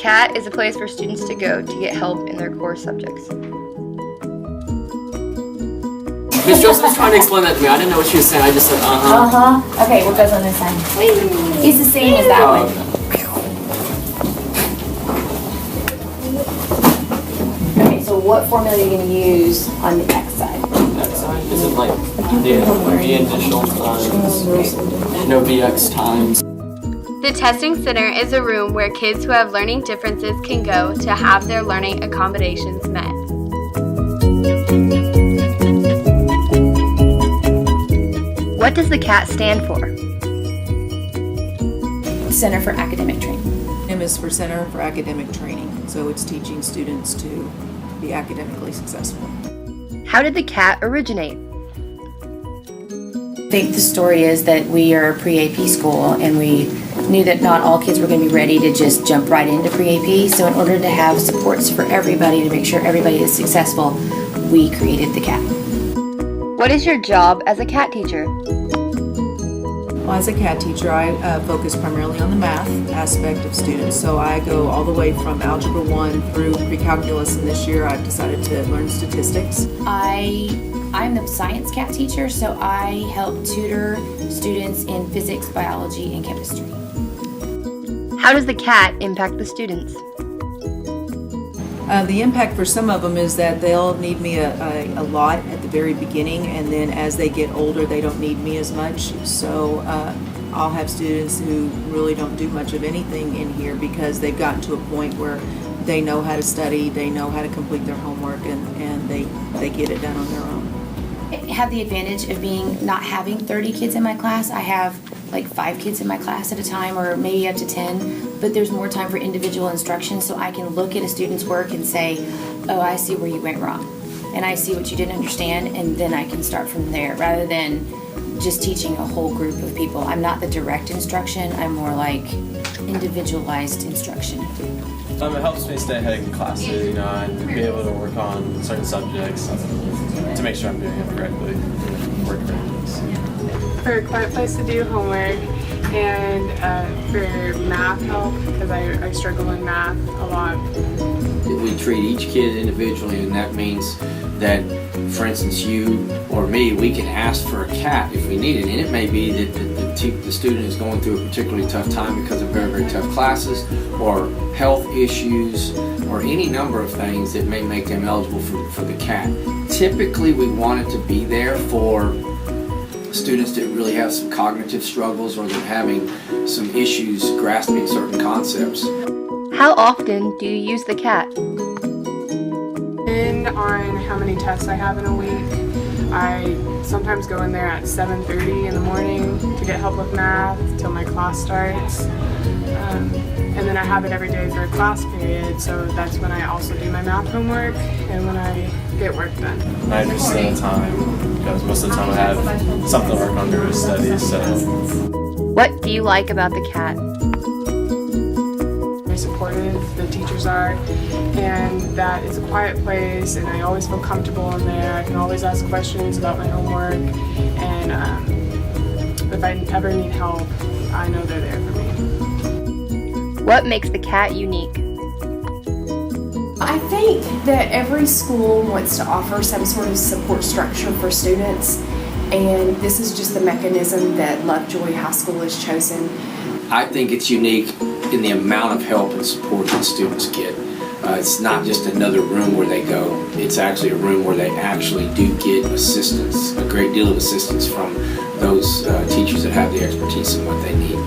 C.A.T is a place for students to go to get help in their core subjects. Miss Joseph was trying to explain that to me. I didn't know what she was saying. I just said, Okay, what goes on this side? It's the same as that one. Okay, so what formula are you going to use on the X side? That side? Is it like the initial times, VX times? The Testing Center is a room where kids who have learning differences can go to have their learning accommodations met. What does the C.A.T stand for? Center for Academic Training. M is for Center for Academic Training, so it's teaching students to be academically successful. How did the C.A.T originate? I think the story is that we are a pre-AP school, and we knew that not all kids were going to be ready to just jump right into pre-AP. So in order to have supports for everybody, to make sure everybody is successful, we created the C.A.T. What is your job as a C.A.T teacher? Well, as a C.A.T teacher, I focus primarily on the math aspect of students. So I go all the way from Algebra 1 through pre-calculus, and this year I've decided to learn statistics. I'm the science C.A.T teacher, so I help tutor students in physics, biology, and chemistry. How does the C.A.T impact the students? The impact for some of them is that they'll need me a lot at the very beginning, and then as they get older, they don't need me as much. So I'll have students who really don't do much of anything in here because they've gotten to a point where they know how to study, they know how to complete their homework, and they get it done on their own. I have the advantage of not having 30 kids in my class. I have like 5 kids in my class at a time, or maybe up to 10, but there's more time for individual instruction, so I can look at a student's work and say, oh, I see where you went wrong, and I see what you didn't understand, and then I can start from there, rather than just teaching a whole group of people. I'm not the direct instruction, I'm more like individualized instruction. It helps me stay ahead in classes, and be able to work on certain subjects to make sure I'm doing it correctly, work correctly. For a quiet place to do homework, and for math help, because I struggle in math a lot. We treat each kid individually, and that means that, for instance, you or me, we can ask for a C.A.T if we need it, and it may be that the student is going through a particularly tough time because of very, very tough classes, or health issues, or any number of things that may make them eligible for the C.A.T. Typically, we want it to be there for students that really have some cognitive struggles, or they're having some issues grasping certain concepts. How often do you use the C.A.T? Depending on how many tests I have in a week, I sometimes go in there at 7:30 in the morning to get help with math till my class starts. And then I have it every day for a class period, so that's when I also do my math homework and when I get work done. 90% of the time, because most of the time I have something to work on during studies. So. What do you like about the C.A.T? Very supportive, the teachers are, and that it's a quiet place, and I always feel comfortable in there. I can always ask questions about my homework, and if I ever need help, I know they're there for me. What makes the C.A.T unique? I think that every school wants to offer some sort of support structure for students, and this is just the mechanism that Lovejoy High School has chosen. I think it's unique in the amount of help and support that students get. It's not just another room where they go. It's actually a room where they actually do get assistance, a great deal of assistance from those teachers that have the expertise in what they need.